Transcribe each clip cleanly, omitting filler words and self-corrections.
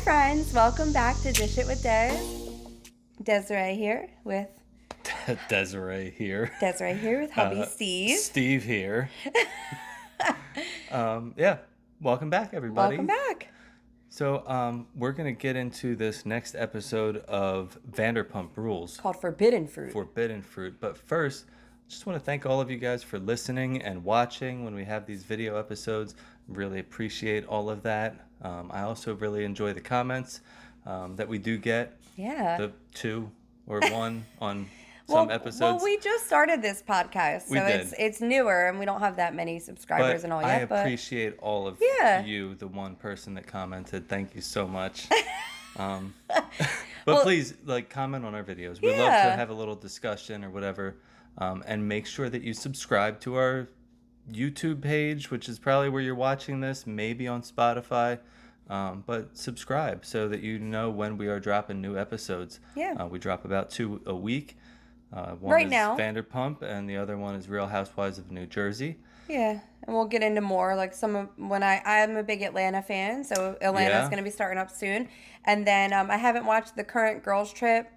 friends, welcome back to Dish It with Des. Desiree here with Desiree here with hubby Steve. Steve here. Welcome back, everybody. Welcome back. So, we're gonna get into this next episode of Vanderpump Rules Called Forbidden Fruit. Forbidden Fruit. But first, just want to thank all of you guys for listening and watching when we have these video episodes. Really appreciate all of that. I also really enjoy the comments that we do get. Yeah. The 2 or 1 on some episodes. Well, we just started this podcast, so it's newer, and we don't have that many subscribers but and all yet. I appreciate all of you, the one person that commented. Thank you so much. But please, comment on our videos. We'd love to have a little discussion or whatever. And make sure that you subscribe to our YouTube page, which is probably where you're watching this, maybe on Spotify. But subscribe so that you know when we are dropping new episodes. Yeah. We drop about 2 a week. One right is now. Vanderpump, and the other one is Real Housewives of New Jersey. Yeah, and we'll get into more. Like I'm a big Atlanta fan, so Atlanta's going to be starting up soon. And then I haven't watched the current Girls Trip.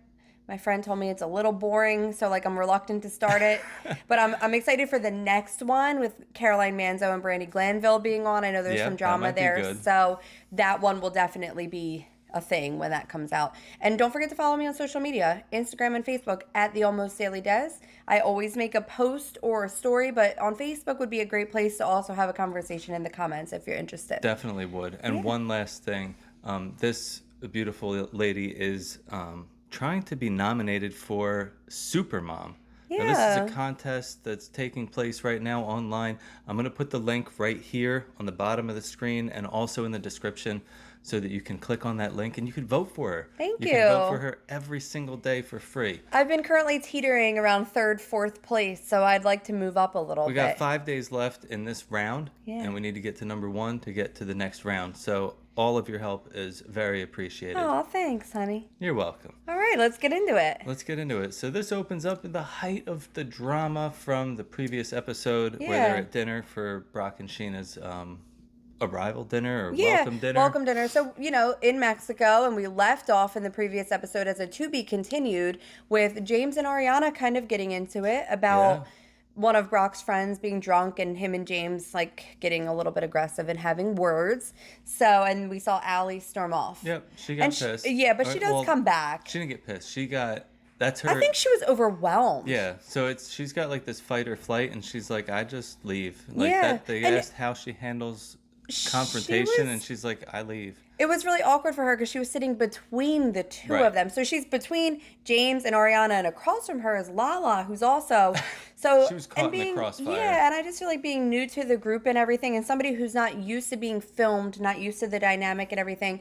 My friend told me it's a little boring, so I'm reluctant to start it. But I'm excited for the next one with Caroline Manzo and Brandi Glanville being on. I know there's some drama there, so that one will definitely be a thing when that comes out. And don't forget to follow me on social media, Instagram and Facebook at The Almost Daily Des. I always make a post or a story, but on Facebook would be a great place to also have a conversation in the comments if you're interested. Definitely would. And one last thing, this beautiful lady is trying to be nominated for Supermom. Yeah. Now, this is a contest that's taking place right now online. I'm going to put the link right here on the bottom of the screen and also in the description so that you can click on that link and you can vote for her. Thank you. You can vote for her every single day for free. I've been currently teetering around 3rd, 4th place, so I'd like to move up a little bit. We got 5 days left in this round, Yeah. and we need to get to number 1 to get to the next round. So all of your help is very appreciated. Oh, thanks, honey. You're welcome. All right, let's get into it. Let's get into it. So this opens up in the height of the drama from the previous episode where they're at dinner for Brock and Sheena's arrival dinner or welcome dinner. Welcome dinner. So, in Mexico, and we left off in the previous episode as a to be continued with James and Ariana kind of getting into it about one of Brock's friends being drunk and him and James getting a little bit aggressive and having words. So, and we saw Allie storm off. Yep, she got pissed. But she does come back. She didn't get pissed. That's her. I think she was overwhelmed. Yeah, so she's got this fight or flight, and she's like, I just leave. They asked how she handles confrontation, and she's like, I leave. It was really awkward for her because she was sitting between the two of them. So she's between James and Ariana, and across from her is Lala, who's also she was caught in the crossfire. Yeah, and I just feel like being new to the group and everything, and somebody who's not used to being filmed, not used to the dynamic and everything.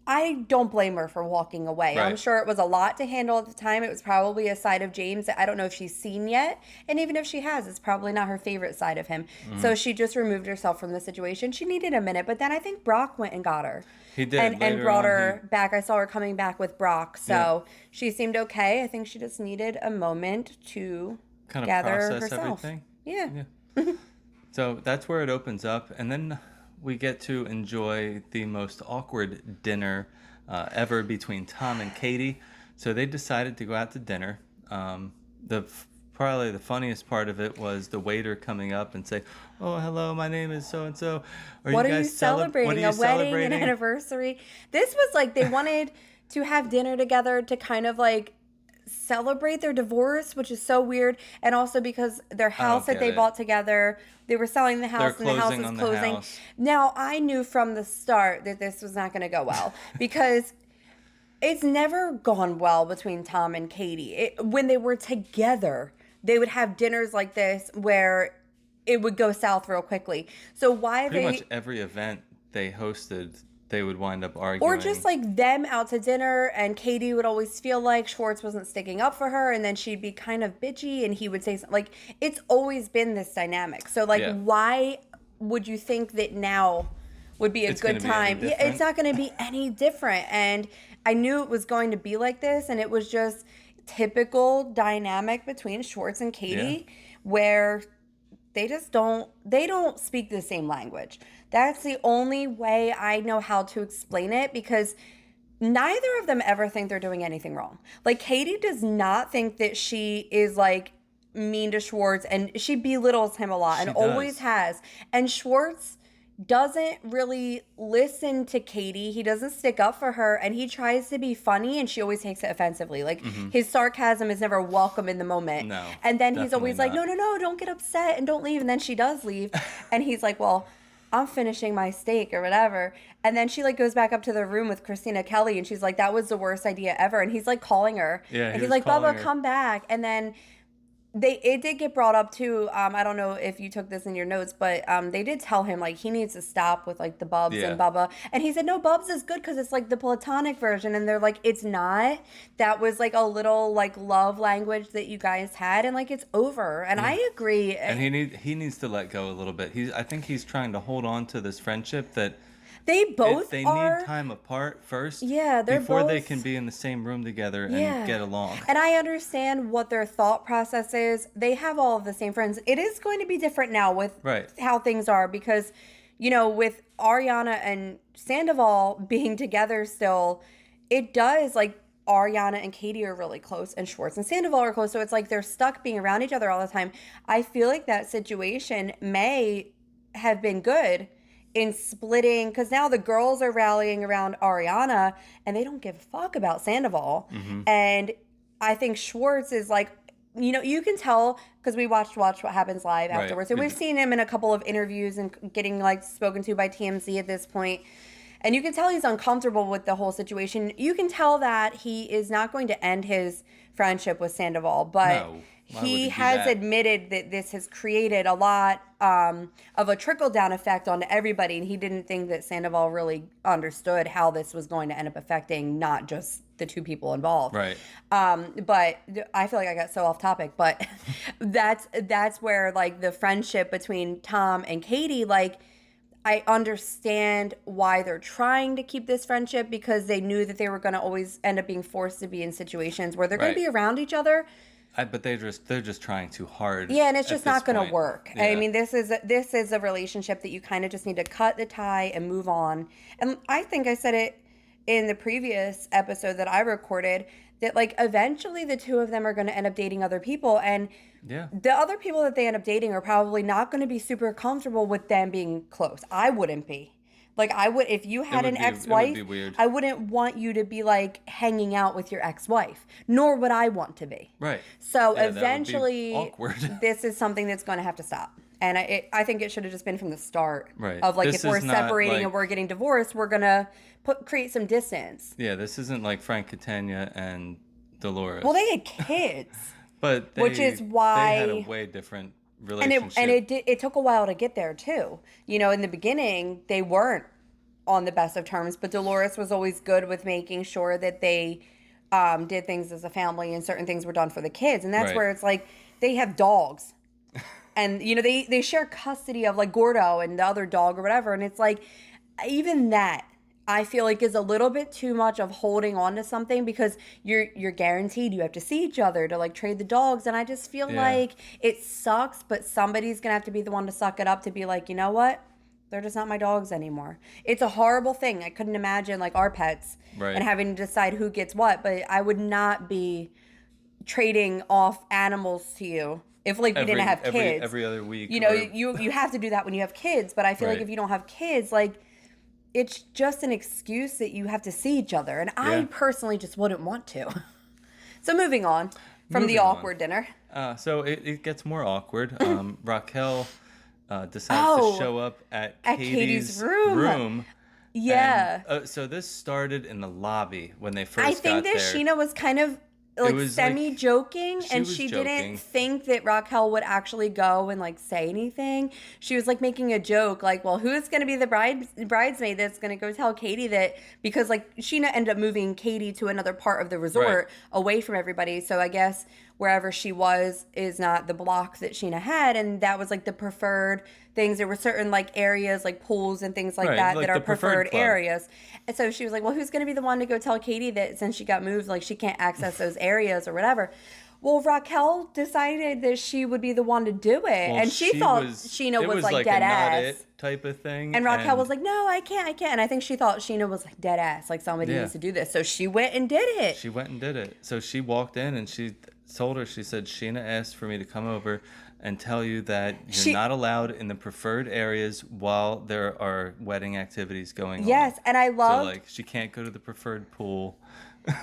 I don't blame her for walking away. Right. I'm sure it was a lot to handle at the time. It was probably a side of James that I don't know if she's seen yet. And even if she has, it's probably not her favorite side of him. Mm-hmm. So she just removed herself from the situation. She needed a minute. But then I think Brock went and got her. He did. And brought her back. I saw her coming back with Brock. So she seemed okay. I think she just needed a moment to kind of gather process herself. Everything. Yeah. So that's where it opens up. And then we get to enjoy the most awkward dinner ever between Tom and Katie. So they decided to go out to dinner. Probably the funniest part of it was the waiter coming up and say, "Oh, hello, my name is so and so. What are you celebrating? A wedding, an anniversary?" This was they wanted to have dinner together to kind of celebrate their divorce, which is so weird, and also because their house that they bought together, they were selling the house and the house is closing. Now, I knew from the start that this was not going to go well because it's never gone well between Tom and Katie. When they were together, they would have dinners like this where it would go south real quickly. So pretty much every event they hosted, they would wind up arguing. Or just them out to dinner, and Katie would always feel like Schwartz wasn't sticking up for her, and then she'd be kind of bitchy, and he would say something. It's always been this dynamic. So why would you think that now would be a good time? It's not going to be any different. And I knew it was going to be like this, and it was just typical dynamic between Schwartz and Katie, where they don't speak the same language. That's the only way I know how to explain it, because neither of them ever think they're doing anything wrong. Like, Katie does not think that she is like mean to Schwartz, and she belittles him a lot and always has. And Schwartz doesn't really listen to Katie. He doesn't stick up for her, and he tries to be funny, and she always takes it offensively. Like, his sarcasm is never welcome in the moment. No, and then he's always not. like, no, don't get upset and don't leave. And then she does leave, and he's like, well, I'm finishing my steak or whatever. And then she like goes back up to the room with Kristina Kelly, and she's like, that was the worst idea ever. And he's like calling her. Yeah, and he's like, Bubba, come back. And then it did get brought up too. I don't know if you took this in your notes, but they did tell him like he needs to stop with like the Bubs and Bubba. And he said, no, Bubs is good because it's like the platonic version. And they're like, it's not. That was like a little like love language that you guys had, and like it's over. And I agree. And he needs to let go a little bit. I think he's trying to hold on to this friendship that they both need time apart first. Yeah, before they can be in the same room together and get along. And I understand what their thought process is. They have all of the same friends. It is going to be different now with how things are, because, you know, with Ariana and Sandoval being together still, it does like Ariana and Katie are really close, and Schwartz and Sandoval are close. So it's like they're stuck being around each other all the time. I feel like that situation may have been good in splitting, because now the girls are rallying around Ariana and they don't give a fuck about Sandoval. And I think Schwartz is like, you know, you can tell because we watch What Happens Live afterwards. And we've seen him in a couple of interviews and getting like spoken to by TMZ at this point. And you can tell he's uncomfortable with the whole situation. You can tell that he is not going to end his friendship with Sandoval, but he has admitted that this has created a lot of a trickle-down effect on everybody, and he didn't think that Sandoval really understood how this was going to end up affecting not just the two people involved. Right. But I feel like I got so off topic, but that's where, like, the friendship between Tom and Katie, like, I understand why they're trying to keep this friendship, because they knew that they were going to always end up being forced to be in situations where they're going to be around each other. But they're just trying too hard. Yeah, and it's just not going to work. Yeah. I mean, this is a relationship that you kind of just need to cut the tie and move on. And I think I said it in the previous episode that I recorded, that like eventually the two of them are going to end up dating other people, and the other people that they end up dating are probably not going to be super comfortable with them being close. I wouldn't be. Like, I would, if you had an ex-wife, I wouldn't want you to be, like, hanging out with your ex-wife. Nor would I want to be. Right. So, eventually, awkward. This is something that's going to have to stop. And I think it should have just been from the start. Right. Of, like, if we're separating and we're getting divorced, we're going to create some distance. Yeah, this isn't like Frank Catania and Dolores. Well, they had kids. Which is why... They had a way different relationship. And it took a while to get there too. You know, in the beginning, they weren't on the best of terms, but Dolores was always good with making sure that they did things as a family, and certain things were done for the kids. And that's where it's like they have dogs, and you know they share custody of like Gordo and the other dog or whatever. And it's like, even that I feel like is a little bit too much of holding on to something, because you're guaranteed you have to see each other to like trade the dogs. And I just feel like it sucks, but somebody's gonna have to be the one to suck it up to be like, you know what? They're just not my dogs anymore. It's a horrible thing. I couldn't imagine like our pets and having to decide who gets what, but I would not be trading off animals to you if like we didn't have kids. Every other week. You know, you have to do that when you have kids, but I feel like if you don't have kids, like, it's just an excuse that you have to see each other. And I personally just wouldn't want to. So moving on from the awkward dinner. So it gets more awkward. Raquel decides to show up at Katie's room. Yeah. And, so this started in the lobby when they first got there. I think that Sheena was kind of like semi-joking, and she didn't think that Raquel would actually go and like say anything. She was like making a joke, like, well, who's going to be the bridesmaid that's going to go tell Katie that, because like Sheena ended up moving Katie to another part of the resort away from everybody. So I guess wherever she was is not the block that Sheena had, and that was like the preferred things. There were certain like areas like pools and things like that like that are preferred areas. And so she was like, well, who's going to be the one to go tell Katie that since she got moved, like she can't access those areas or whatever. Well, Raquel decided that she would be the one to do it, Well, and she thought Sheena was like dead a ass. not it type of thing. And Raquel was like, no, I can't. And I think she thought Sheena was like dead ass, like somebody needs to do this. So she went and did it. She went and did it. So she walked in and she told her, she said, Sheena asked for me to come over and tell you that you're not allowed in the preferred areas while there are wedding activities going on. Yes, and I love... So, like, she can't go to the preferred pool.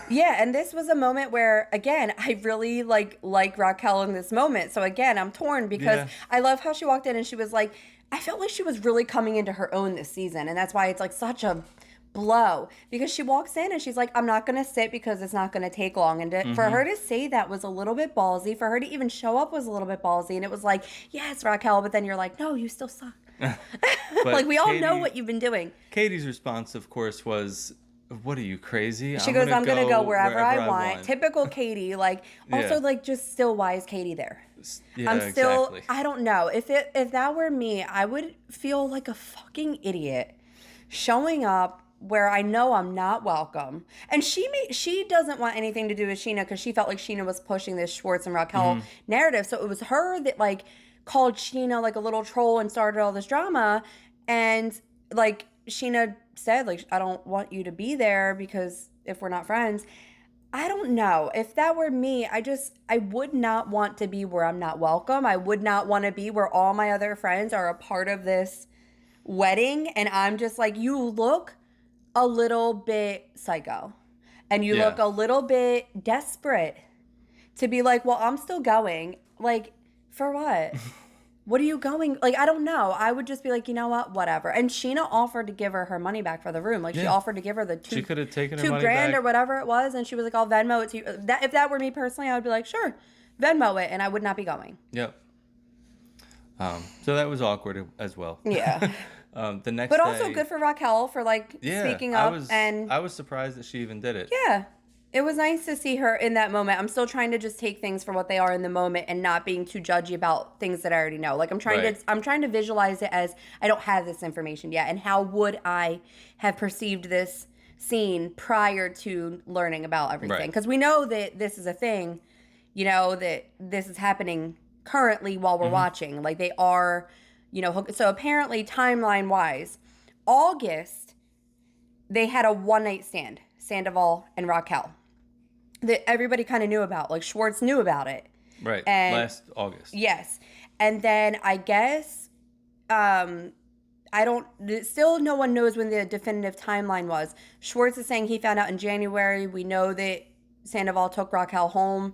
Yeah, and this was a moment where, again, I really like Raquel in this moment. So, again, I'm torn because I love how she walked in and she was like... I felt like she was really coming into her own this season, and that's why it's like such a blow, because she walks in and she's like, I'm not going to sit because it's not going to take long. And for her to say that was a little bit ballsy. For her to even show up was a little bit ballsy. And it was like, yes, Raquel, but then you're like, no, you still suck. Like, we all know what you've been doing. Katie's response, of course, was, what are you, crazy? She goes, I'm going to go wherever I want. Typical Katie. Like, also, like, just still, why is Katie there? Yeah, I'm still, exactly. I don't know. If that were me, I would feel like a fucking idiot showing up where I know I'm not welcome. And she doesn't want anything to do with Sheena because she felt like Sheena was pushing this Schwartz and Raquel narrative. So it was her that, like, called Sheena, like, a little troll and started all this drama. And, like, Sheena said, like, I don't want you to be there because if we're not friends... I don't know. If that were me, I would not want to be where I'm not welcome. I would not want to be where all my other friends are a part of this wedding. And I'm just like, you look a little bit psycho. And you look a little bit desperate to be like, well, I'm still going. Like, for what? What are you going? Like, I don't know. I would just be like, you know what? Whatever. And Sheena offered to give her money back for the room. Like, she offered to give her the she could have taken her $2,000 money back. or whatever it was. And she was like, I'll Venmo it to you. If that were me personally, I would be like, sure, Venmo it. And I would not be going. Yep. So that was awkward as well. Yeah. The next but also good for Raquel for, like, speaking up. I was surprised that she even did it. Yeah. It was nice to see her in that moment. I'm still trying to just take things for what they are in the moment and not being too judgy about things that I already know. Like, I'm trying to visualize it as I don't have this information yet. And how would I have perceived this scene prior to learning about everything? Because we know that this is a thing, you know, that this is happening currently while we're watching. Like, they are, you know, so apparently timeline-wise, August, they had a one-night stand, Sandoval and Raquel, that everybody kind of knew about. Like, Schwartz knew about it. Right. And last August. Yes. And then I guess, still no one knows when the definitive timeline was. Schwartz is saying he found out in January. We know that Sandoval took Raquel home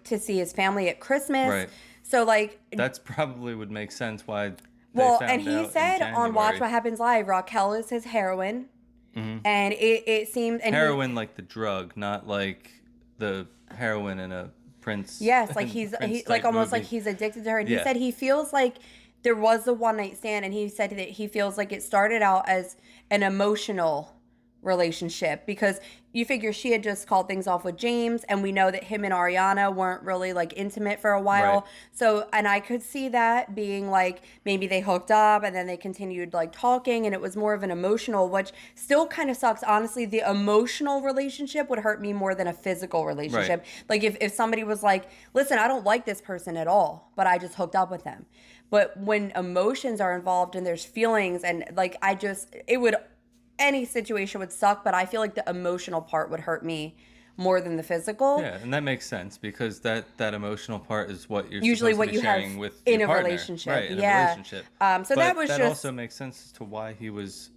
to see his family at Christmas. Right. So, like... That's probably would make sense why and he said on Watch What Happens Live, Raquel is his heroine. And it seemed... And heroin, like the drug, not like the heroin in a Prince... Yes, like he's like almost movie. Like he's addicted to her. And he said he feels like there was a one-night stand, and he said that he feels like it started out as an emotional relationship because you figure she had just called things off with James, and we know that him and Ariana weren't really, like, intimate for a while. Right. So, and I could see that being like maybe they hooked up and then they continued, like, talking, and it was more of an emotional, which still kind of sucks. Honestly, the emotional relationship would hurt me more than a physical relationship. Right. Like, if somebody was like, listen, I don't like this person at all, but I just hooked up with them. But when emotions are involved and there's feelings and, like, any situation would suck, but I feel like the emotional part would hurt me more than the physical. Yeah, and that makes sense because that emotional part is what you're usually supposed what to be you sharing have with in your a partner. relationship. Right, in a relationship. So but that also makes sense as to why he was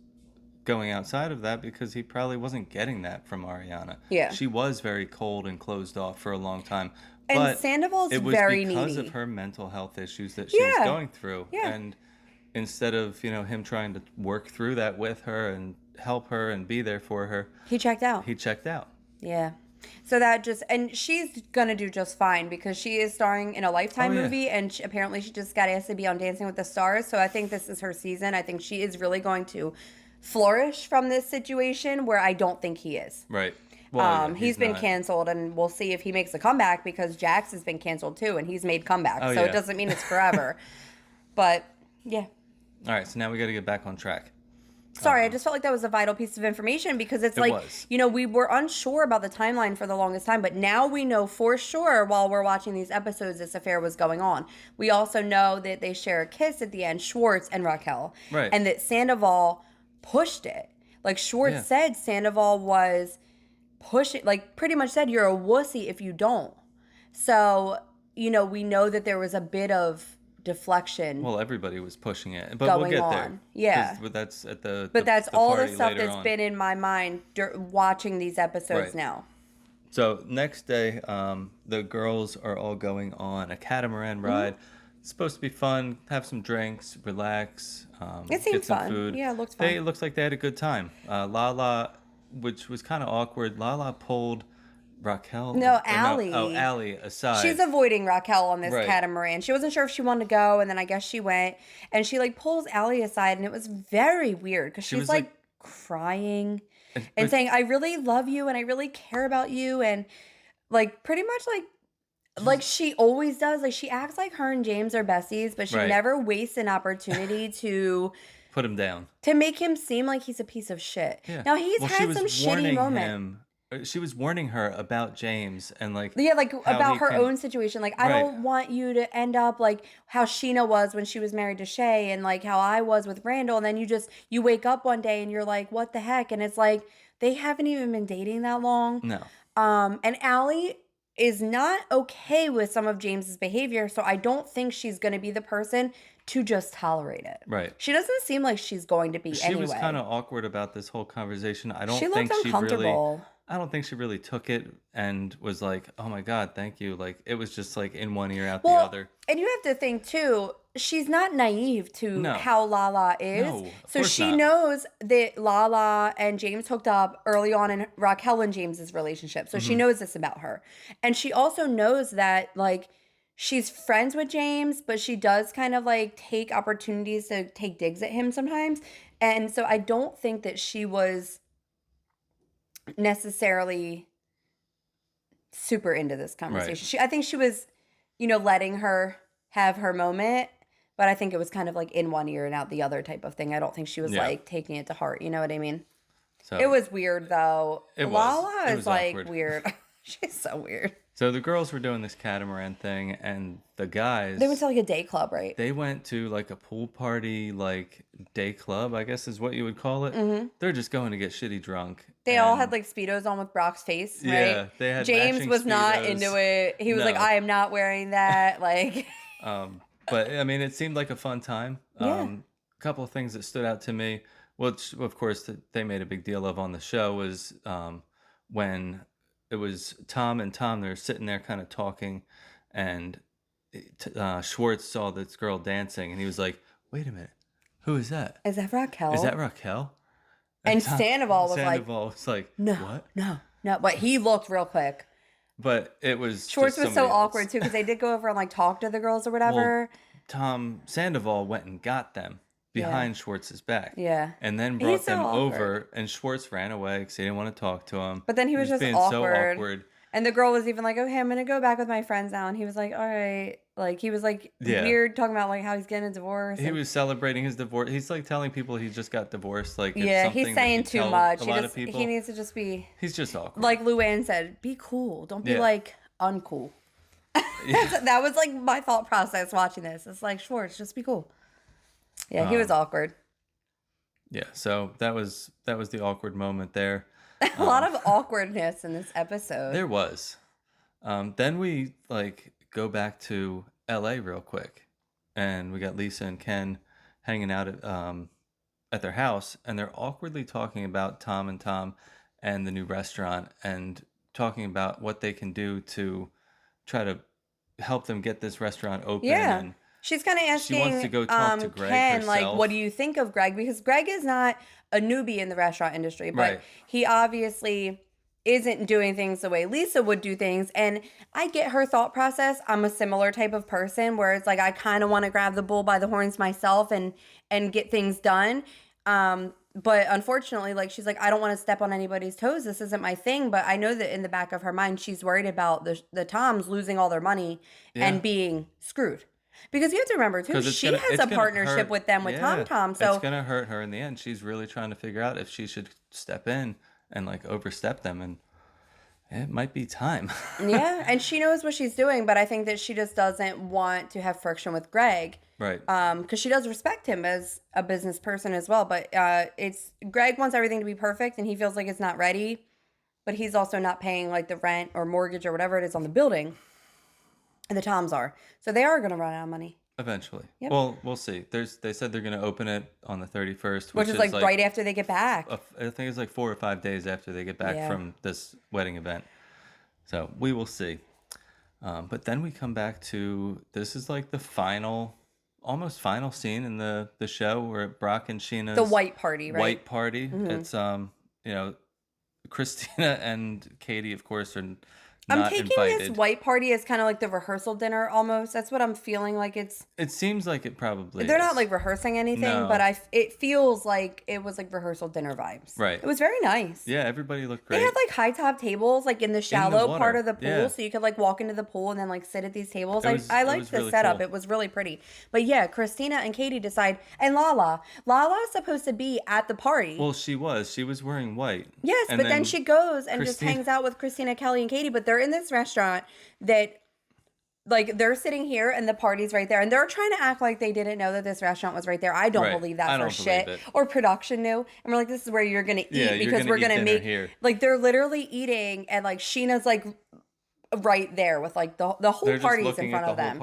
going outside of that because he probably wasn't getting that from Ariana. Yeah. She was very cold and closed off for a long time. And but Sandoval's very needy. It was because of her mental health issues that she was going through. Yeah. And instead of, him trying to work through that with her and help her and be there for her, he checked out. Yeah. So that and she's gonna do just fine because she is starring in a Lifetime movie, and apparently she just got asked to be on Dancing with the Stars. So I think this is her season. I think she is really going to flourish from this situation where I don't think he is. Right. Well, he's been canceled, and we'll see if he makes a comeback because Jax has been canceled too, and he's made comebacks. So it doesn't mean it's forever. But yeah. All right, so now we got to get back on track. Sorry, I just felt like that was a vital piece of information because it's like, was. you know, we were unsure about the timeline for the longest time, but now we know for sure while we're watching these episodes this affair was going on. We also know that they share a kiss at the end, Schwartz and Raquel. Right. And that Sandoval pushed it. Like Schwartz said Sandoval was pushing, like pretty much said, you're a wussy if you don't. So, you know, we know that there was a bit of deflection. Well, everybody was pushing it, but we'll get there. Yeah, but that's at the. But that's the all the party stuff later that's on. been in my mind watching these episodes Right. now. So next day, the girls are all going on a catamaran ride. It's supposed to be fun. Have some drinks, relax. It seemed get some fun. food. Yeah, it looked fun. It looks like they had a good time. Lala, which was kind of awkward. Lala pulled Raquel. No, Allie. Allie aside. She's avoiding Raquel on this Right. catamaran. She wasn't sure if she wanted to go, and then I guess she went. And she like pulls Allie aside, and it was very weird because she's was, like like- crying and saying, "I really love you, and I really care about you," and like pretty much like she always does. Like she acts like her and James are besties, but she Right. never wastes an opportunity to Put him down. make him seem like he's a piece of shit. Yeah. Now he's Well, she had was some shitty warning moments. she was warning her about James and like Yeah, like how about he her can- own situation. Like, I Right. don't want you to end up like how Sheena was when she was married to Shay and like how I was with Randall. And then you wake up one day and you're like, what the heck? And it's like, they haven't even been dating that long. No. And Allie is not okay with some of James's behavior. So I don't think she's going to be the person to just tolerate it. Right. She doesn't seem like she's going to be She anyway. was kind of awkward about this whole conversation. I don't She think looked she really uncomfortable. I don't think she really took it and was like, "Oh my god, thank you." Like it was just like in one ear out the other. And you have to think too, she's not naive to No. how Lala is. No, of So course she not. knows that Lala and James hooked up early on in Raquel and James's relationship. So Mm-hmm. she knows this about her. And she also knows that like she's friends with James, but she does kind of like take opportunities to take digs at him sometimes. And so I don't think that she was necessarily super into this conversation. Right. I think she was, you know, letting her have her moment, but I think it was kind of like in one ear and out the other type of thing. I don't think she was Yeah. like taking it to heart. You know what I mean? So It was weird though. It was. Lala It is was like awkward. weird. She's so weird. So the girls were doing this catamaran thing, and the guys They went to like a day club, right? they went to like a pool party, like day club, I guess is what you would call it. Mm-hmm. They're just going to get shitty drunk. They all and- had like Speedos on with Brock's face, right? Yeah, they had James matching was not Speedos. into it. He was like, No. I am not wearing that. Like, But I mean, it seemed like a fun time. Yeah. A couple of things that stood out to me, which of course they made a big deal of on the show, was when it was Tom and Tom. They're sitting there kind of talking, and Schwartz saw this girl dancing, and he was like, "Wait a minute, who is that? is that Raquel? Is that Raquel?" And Sandoval was like, Sandoval was like, no, what? no. But he looked real quick. But it was Schwartz just was so somebody else. awkward too because they did go over and like talk to the girls or whatever. Tom Sandoval went and got them behind Schwartz's back. Yeah. And then He's brought so them awkward. over, and Schwartz ran away because he didn't want to talk to him. But then he was just being awkward. so awkward. And the girl was even like, okay, I'm going to go back with my friends now. And he was like, all right. Like, he was like Yeah. weird talking about like how he's getting a divorce. He and- was celebrating his divorce. He's like telling people he just got divorced. Like it's yeah, something he's that saying you too tell much. A He lot just of people. he needs to just be He's just awkward. like Luann said, be cool. Don't be Yeah. like uncool. That was like my thought process watching this. It's like, Schwartz, just be cool. Yeah, he was awkward. Yeah. So that was the awkward moment there. A lot of awkwardness in this episode. There was. Then we like go back to LA real quick, and we got Lisa and Ken hanging out at their house, and they're awkwardly talking about Tom and the new restaurant, and talking about what they can do to try to help them get this restaurant open. Yeah. And She's kind of asking She wants to go talk to Greg Ken, like, herself. what do you think of Greg? Because Greg is not a newbie in the restaurant industry, but Right. he obviously isn't doing things the way Lisa would do things. And I get her thought process. I'm a similar type of person where it's like I kind of want to grab the bull by the horns myself and get things done. But unfortunately, like she's like, I don't want to step on anybody's toes. This isn't my thing. But I know that in the back of her mind, she's worried about the Toms losing all their money Yeah. and being screwed. Because you have to remember too, she has a partnership with them with Tom Tom. So it's gonna hurt her in the end. She's really trying to figure out if she should step in and like overstep them, and it might be time. Yeah, and she knows what she's doing, but I think that she just doesn't want to have friction with Greg. Right. Because she does respect him as a business person as well. But it's Greg wants everything to be perfect, and he feels like it's not ready. But he's also not paying like the rent or mortgage or whatever it is on the building. And the Toms are. So they are going to run out of money. Eventually. Yep. Well, we'll see. They said they're going to open it on the 31st. Which is like right after they get back. I think it's like 4 or 5 days after they get back from this wedding event. So we will see. But then we come back to, this is like the almost final scene in the show where Brock and Sheena's. The white party, right? White party. Mm-hmm. It's, Kristina and Katie, of course, are I'm taking this white party as kind of like the rehearsal dinner almost. That's what I'm feeling like it's... It seems like it probably They're is. not like rehearsing anything, but it feels like it was like rehearsal dinner vibes. Right. It was very nice. Yeah, everybody looked great. They had like high top tables like in the shallow part of the pool, so you could like walk into the pool and then like sit at these tables. I liked the really setup. Cool. It was really pretty. But yeah, Kristina and Katie decide, and Lala is supposed to be at the party. Well, she was wearing white. Yes, but then she goes and just hangs out with Kristina, Kelly, and Katie, but they're in this restaurant that like they're sitting here and the party's right there and they're trying to act like they didn't know that this restaurant was right there. I don't believe that for shit. Or production knew. And we're like, this is where you're gonna eat because we're gonna make here. Like they're literally eating and like Sheena's like right there with like the whole party's in front of them.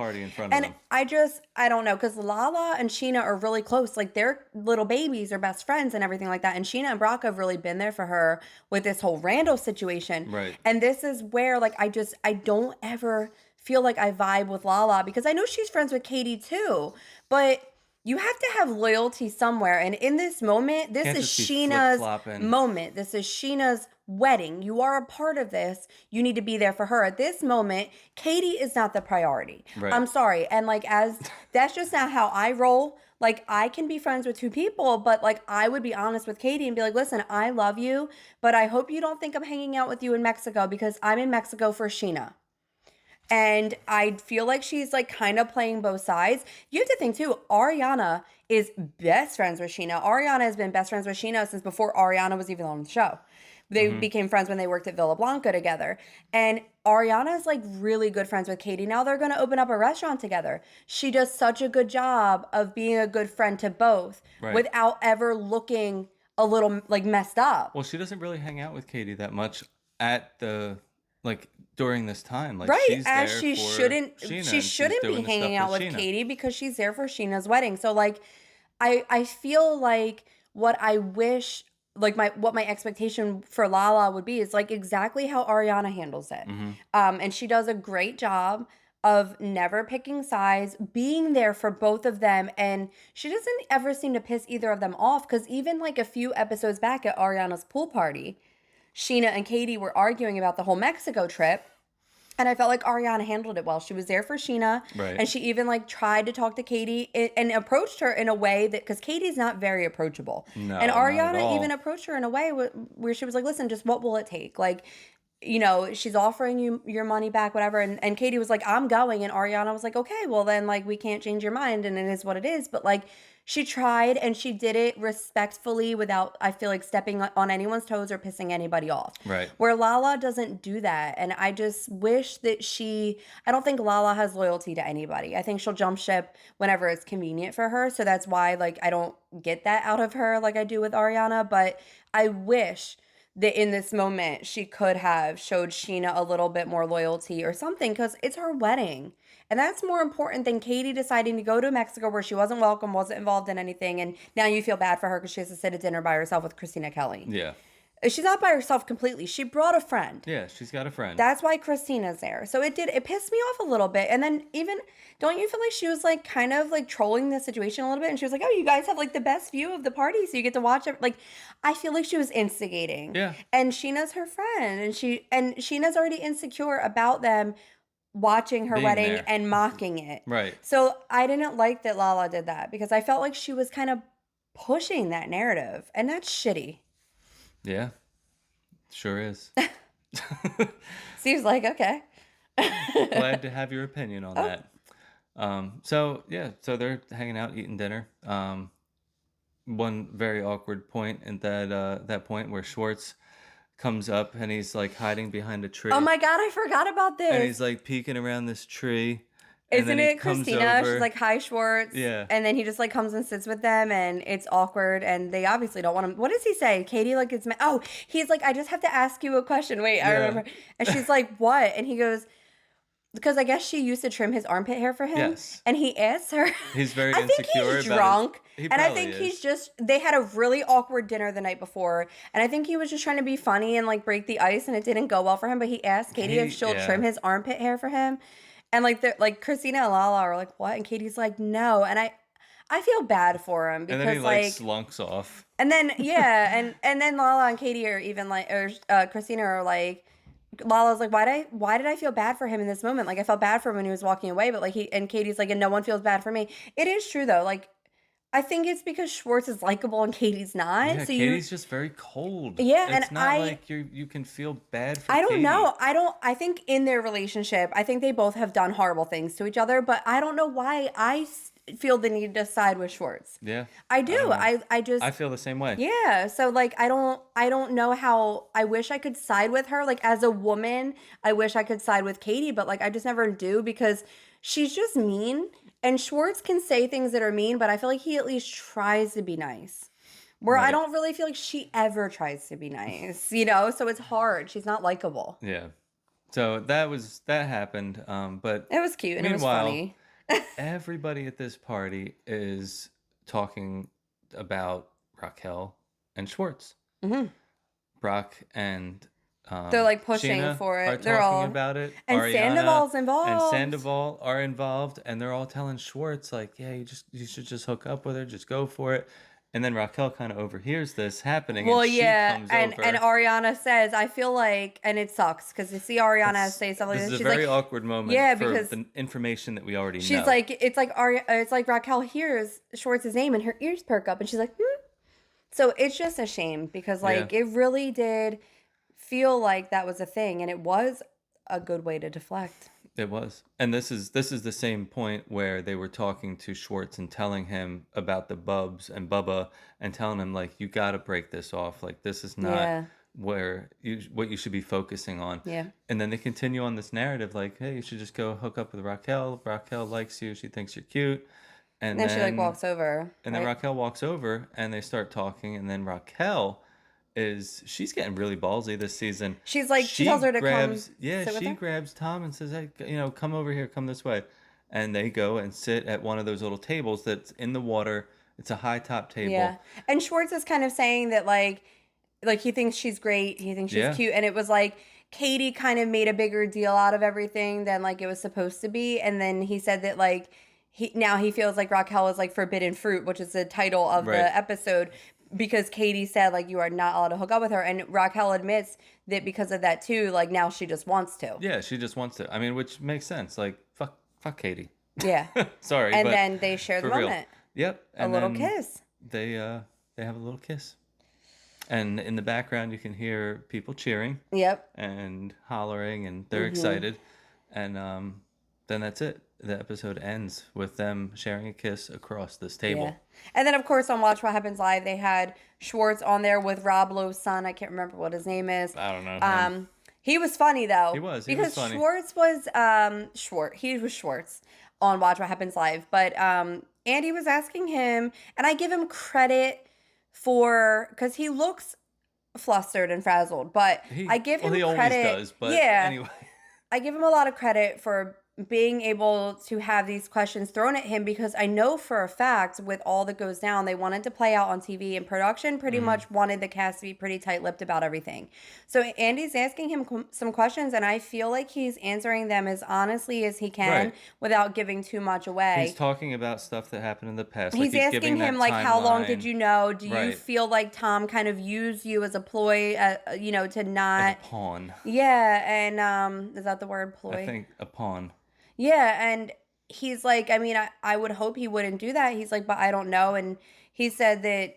And I don't know, because Lala and Sheena are really close. Like they're little babies or best friends and everything like that. And Sheena and Brock have really been there for her with this whole Randall situation. Right. And this is where like I don't ever feel like I vibe with Lala because I know she's friends with Katie too. But you have to have loyalty somewhere. And in this moment, this is Sheena's moment. This is Sheena's wedding. You are a part of this. You need to be there for her. At this moment, Katie is not the priority. Right. I'm sorry. And like, that's just not how I roll. Like, I can be friends with two people, but like, I would be honest with Katie and be like, listen, I love you, but I hope you don't think I'm hanging out with you in Mexico because I'm in Mexico for Sheena. And I feel like she's like kind of playing both sides. You have to think too, Ariana is best friends with Sheena. Ariana has been best friends with Sheena since before Ariana was even on the show. They became friends when they worked at Villa Blanca together. And Ariana's like really good friends with Katie. Now they're going to open up a restaurant together. She does such a good job of being a good friend to both without ever looking a little like messed up. Well, she doesn't really hang out with Katie that much at the... like during this time, like right, she's as there she for shouldn't, Sheena, she shouldn't be hanging out with Katie because she's there for Sheena's wedding. So like, I feel like what I wish, like what my expectation for Lala would be is like exactly how Ariana handles it, and she does a great job of never picking sides, being there for both of them, and she doesn't ever seem to piss either of them off. Because even like a few episodes back at Ariana's pool party, Sheena and Katie were arguing about the whole Mexico trip. And I felt like Ariana handled it well. She was there for Sheena. Right. And she even like tried to talk to Katie and approached her in a way that, because Katie's not very approachable. No, and Ariana even approached her in a way where she was like, listen, just what will it take? Like, you know, she's offering you your money back, whatever. And Katie was like, I'm going. And Ariana was like, okay, well then like we can't change your mind and it is what it is. But like, she tried and she did it respectfully without, I feel like, stepping on anyone's toes or pissing anybody off. Right. Where Lala doesn't do that. And I just wish that I don't think Lala has loyalty to anybody. I think she'll jump ship whenever it's convenient for her. So that's why, like, I don't get that out of her like I do with Ariana. But I wish that in this moment she could have showed Sheena a little bit more loyalty or something, because it's her wedding. And that's more important than Katie deciding to go to Mexico where she wasn't welcome, wasn't involved in anything, and now you feel bad for her because she has to sit at dinner by herself with Kristina Kelly. Yeah. She's not by herself completely. She brought a friend. Yeah, she's got a friend. That's why Kristina's there. So it pissed me off a little bit. And then even, don't you feel like she was like kind of like trolling the situation a little bit? And she was like, oh, you guys have like the best view of the party, so you get to watch it. Like, I feel like she was instigating. Yeah. And Sheena's her friend. And Sheena's already insecure about them watching her wedding there and mocking it. Right. So I didn't like that Lala did that because I felt like she was kind of pushing that narrative. And that's shitty. Yeah, sure is. Seems like, okay. Glad to have your opinion on that. So they're hanging out eating dinner. One very awkward point at that point where Schwartz comes up and he's like hiding behind a tree. Oh my God, I forgot about this. And he's like peeking around this tree. And Isn't then he it comes Kristina? over. She's like, hi, Schwartz. Yeah. And then he just like comes and sits with them and it's awkward and they obviously don't want him. What does he say? Katie like it's oh, he's like, I just have to ask you a question. Wait, I remember. And she's like, what? And he goes, because I guess she used to trim his armpit hair for him. Yes. And he asks her. He's very I think insecure he's about drunk. He and I think is. he's just, they had a really awkward dinner the night before. And I think he was just trying to be funny and like break the ice and it didn't go well for him. But he asked Katie if she'll trim his armpit hair for him. And like Kristina and Lala are like, what? And Katie's like, no. And I feel bad for him because and then he like slunks off. And then and then Lala and Katie are even like, or Kristina are like, Lala's like, why did I feel bad for him in this moment? Like I felt bad for him when he was walking away, but like and Katie's like, and no one feels bad for me. It is true though. Like I think it's because Schwartz is likable and Katie's not. Yeah, so Katie's just very cold. Yeah, it's not like you can feel bad for I don't Katie. know. I think in their relationship, I think they both have done horrible things to each other, but I don't know why I feel the need to side with Schwartz. Yeah. I do. I feel the same way. Yeah. So like I don't know how I wish I could side with her. Like as a woman, I wish I could side with Katie, but like I just never do because she's just mean. And Schwartz can say things that are mean, but I feel like he at least tries to be nice. Where I don't really feel like she ever tries to be nice, you know? So it's hard. She's not likable. Yeah. So that happened. But it was cute and it was funny. Everybody at this party is talking about Raquel and Schwartz. Mm-hmm. Brock and they're like pushing Sheena for it. They're talking about it. And Ariana Sandoval's involved. And Sandoval are involved, and they're all telling Schwartz like, "Yeah, you should just hook up with her, just go for it." And then Raquel kind of overhears this happening. Well, and she comes and over. and Ariana says, "I feel like," and it sucks because you see Ariana say something. This is she's a very like, awkward moment. Because the information that we already know. She's like, it's like Raquel hears Schwartz's name and her ears perk up, and she's like, hmm. So it's just a shame because like it really did feel like that was a thing, and it was a good way to deflect. It was. And this is the same point where they were talking to Schwartz and telling him about the Bubs and Bubba and telling him like, you got to break this off. Like this is not what you should be focusing on. Yeah. And then they continue on this narrative like, hey, you should just go hook up with Raquel. Raquel likes you. She thinks you're cute. And then she like walks over. And then Raquel walks over and they start talking. And then Raquel she's getting really ballsy this season. She's like, she tells her to come. Yeah, she grabs Tom and says, hey, come over here, come this way. And they go and sit at one of those little tables that's in the water. It's a high top table. Yeah. And Schwartz is kind of saying that like he thinks she's great. He thinks she's cute. And it was like Katie kind of made a bigger deal out of everything than like it was supposed to be. And then he said that like now he feels like Raquel is like forbidden fruit, which is the title of the episode. Because Katie said, like, you are not allowed to hook up with her. And Raquel admits that because of that, too, like, now she just wants to. Yeah, she just wants to. I mean, which makes sense. Like, fuck Katie. Yeah. Sorry, and then they share the moment. Real. Yep. And a little kiss. They have a little kiss. And in the background, you can hear people cheering. Yep. And hollering, and they're excited. And then that's it. The episode ends with them sharing a kiss across this table. Yeah. And then, of course, on Watch What Happens Live, they had Schwartz on there with Rob Lowe's son. I can't remember what his name is. I don't know. He was funny, though. He was funny. Schwartz was, he was Schwartz on Watch What Happens Live. But Andy was asking him, and I give him credit because he looks flustered and frazzled, but I give him credit. He always does, but anyway. I give him a lot of credit for being able to have these questions thrown at him because I know for a fact with all that goes down, they wanted to play out on TV and production pretty much wanted the cast to be pretty tight-lipped about everything. So Andy's asking him some questions and I feel like he's answering them as honestly as he can without giving too much away. He's talking about stuff that happened in the past. He's asking him like, how long did you know? Do you feel like Tom kind of used you as a ploy, to not... As a pawn. Yeah, and is that the word, ploy? I think a pawn. Yeah, and he's like, I mean, I would hope he wouldn't do that. He's like, but I don't know. And he said that,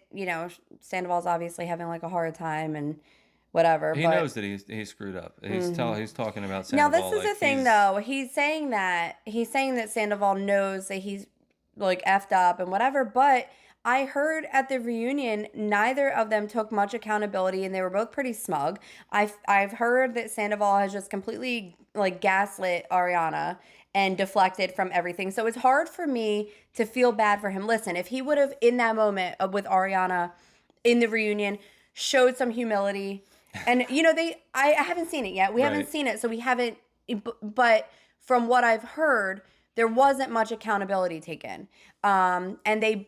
Sandoval's obviously having like a hard time. And whatever. He but knows that he screwed up. He's talking about now Sandoval. this is the thing though. He's saying that Sandoval knows that he's like effed up and whatever. But I heard at the reunion neither of them took much accountability, and they were both pretty smug. I've heard that Sandoval has just completely like gaslit Ariana and deflected from everything. So it's hard for me to feel bad for him. Listen, if he would have in that moment with Ariana in the reunion showed some humility, and you know I haven't seen it yet. We haven't seen it, so we haven't. But from what I've heard, there wasn't much accountability taken, and they.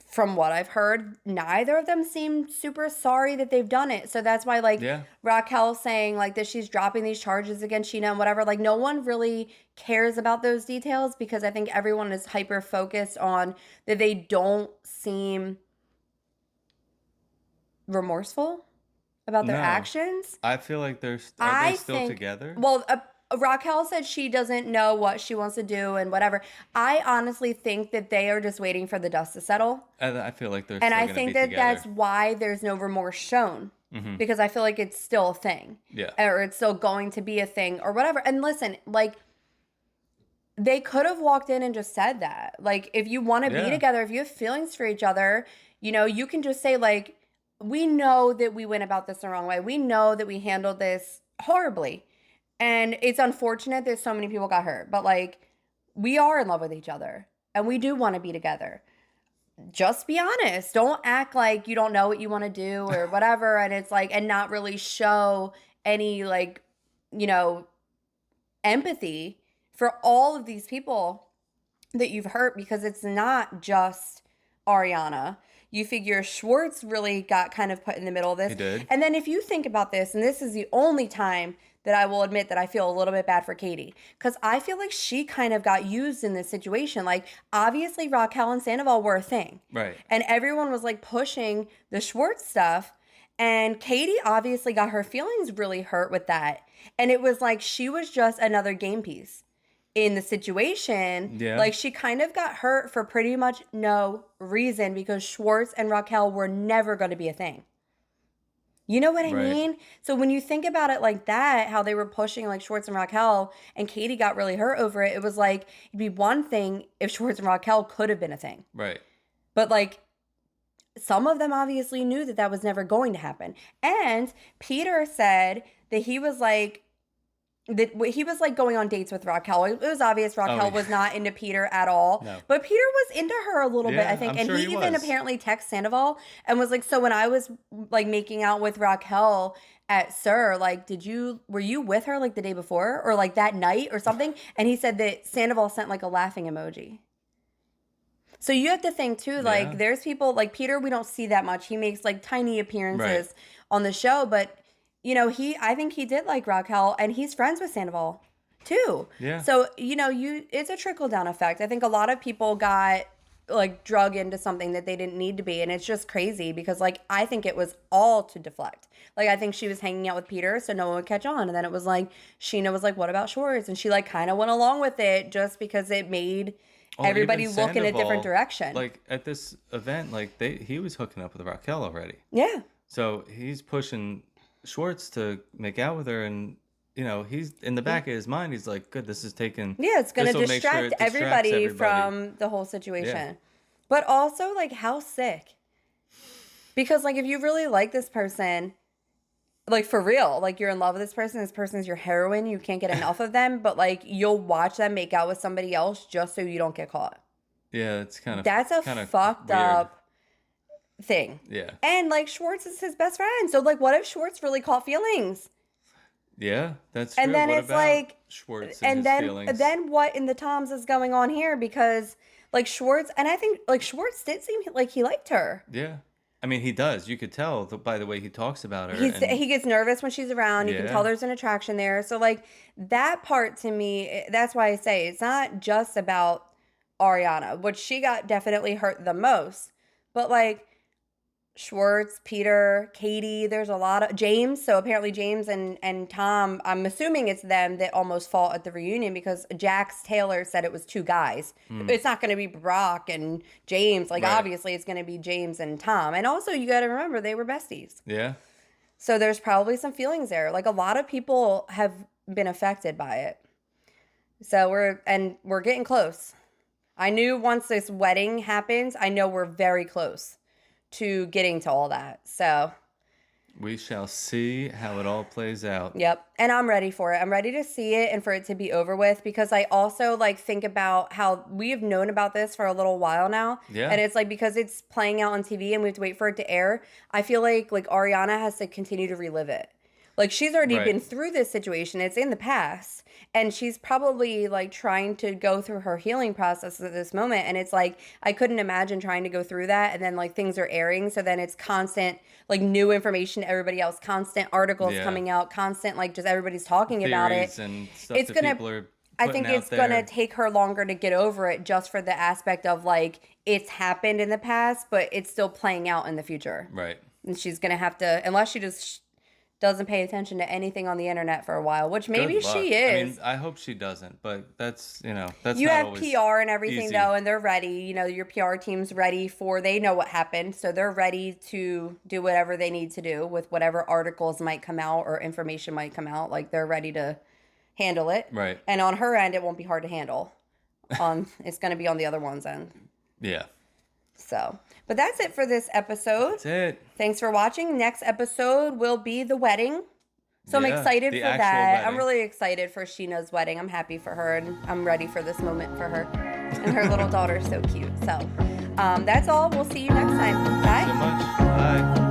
From what I've heard, neither of them seem super sorry that they've done it. So that's why, like, Raquel saying, like, that she's dropping these charges against Sheena and whatever. Like, no one really cares about those details because I think everyone is hyper-focused on that they don't seem remorseful about their actions. I feel like are they still together? Well, Raquel said she doesn't know what she wants to do and whatever. I honestly think that they are just waiting for the dust to settle. I feel like they're and still I think that together. That's why there's no remorse shown because I feel like it's still a thing, or it's still going to be a thing or whatever. And listen, like they could have walked in and just said that. Like if you want to be together, if you have feelings for each other, you know, you can just say like, we know that we went about this the wrong way. We know that we handled this horribly. And it's unfortunate that so many people got hurt. But, like, we are in love with each other. And we do want to be together. Just be honest. Don't act like you don't know what you want to do or whatever. And it's like, and not really show any, like, you know, empathy for all of these people that you've hurt. Because it's not just Ariana. You figure Schwartz really got kind of put in the middle of this. He did. And then if you think about this, and this is the only time that I will admit that I feel a little bit bad for Katie. Because I feel like she kind of got used in this situation. Like, obviously, Raquel and Sandoval were a thing. Right. And everyone was, like, pushing the Schwartz stuff. And Katie obviously got her feelings really hurt with that. And it was like she was just another game piece in the situation. Yeah. Like, she kind of got hurt for pretty much no reason because Schwartz and Raquel were never going to be a thing. You know what I mean? So when you think about it like that, how they were pushing like Schwartz and Raquel and Katie got really hurt over it, it was like, it'd be one thing if Schwartz and Raquel could have been a thing. Right. But like, some of them obviously knew that that was never going to happen. And Peter said that he was like going on dates with Raquel. It was obvious Raquel was not into Peter at all. No. But Peter was into her a little bit, I think. And he even apparently texted Sandoval and was like, so when I was like making out with Raquel at Sir, like, were you with her like the day before or like that night or something? And he said that Sandoval sent like a laughing emoji. So you have to think too, like there's people like Peter, we don't see that much. He makes like tiny appearances on the show, but you know, I think he did like Raquel, and he's friends with Sandoval too. Yeah. So, you know, it's a trickle down effect. I think a lot of people got like drug into something that they didn't need to be. And it's just crazy because like, I think it was all to deflect. Like, I think she was hanging out with Peter so no one would catch on. And then it was like, Sheena was like, what about Schwartz? And she like kind of went along with it just because it made everybody look in a different direction. Like at this event, like he was hooking up with Raquel already. Yeah. So he's pushing Schwartz to make out with her, and you know he's in the back of his mind. He's like, "Good, this is taking. Yeah, it's gonna distract everybody from the whole situation." Yeah. But also, like, how sick? Because like, if you really like this person, like for real, like you're in love with this person's your heroine. You can't get enough of them, but like you'll watch them make out with somebody else just so you don't get caught. Yeah, it's kind of fucked weird. Up thing. Yeah. And like Schwartz is his best friend. So like what if Schwartz really caught feelings? Yeah, that's true. And then what it's like Schwartz and his feelings? Then what in the Toms is going on here? Because like Schwartz, and I think like Schwartz did seem like he liked her. Yeah. I mean, he does. You could tell by the way he talks about her. He gets nervous when she's around. You can tell there's an attraction there. So like that part to me, that's why I say it's not just about Ariana, which she got definitely hurt the most. But like Schwartz, Peter, Katie, there's a lot of James. So apparently James and Tom, I'm assuming it's them that almost fought at the reunion because Jax Taylor said it was two guys. It's not going to be Brock and James. Like obviously it's going to be James and Tom. And also you got to remember they were besties. Yeah. So there's probably some feelings there. Like a lot of people have been affected by it. So we're getting close. I knew once this wedding happens, I know we're very close to getting to all that. So we shall see how it all plays out. Yep. And I'm ready for it. I'm ready to see it and for it to be over with, because I also like think about how we have known about this for a little while now. Yeah. And it's like, because it's playing out on TV and we have to wait for it to air, I feel like Ariana has to continue to relive it. Like she's already been through this situation. It's in the past. And she's probably like trying to go through her healing process at this moment. And it's like, I couldn't imagine trying to go through that. And then like things are airing. So then it's constant, like new information to everybody else, constant articles coming out, constant, like just everybody's talking about it. And stuff it's that people are I think it's going to take her longer to get over it, just for the aspect of like, it's happened in the past, but it's still playing out in the future. Right. And she's going to have to, unless she just doesn't pay attention to anything on the internet for a while, which maybe she is. I mean, I hope she doesn't, but that's, that's you not have always PR and everything easy. though, and they're ready. Your PR team's ready they know what happened, so they're ready to do whatever they need to do with whatever articles might come out or information might come out. Like they're ready to handle it. Right. And on her end, it won't be hard to handle. It's going to be on the other one's end. Yeah. So, but that's it for this episode. That's it. Thanks for watching. Next episode will be the wedding. So I'm excited for that. Wedding. I'm really excited for Sheena's wedding. I'm happy for her, and I'm ready for this moment for her. And her little daughter's so cute. So that's all. We'll see you next time. Bye. Thanks so much. Bye.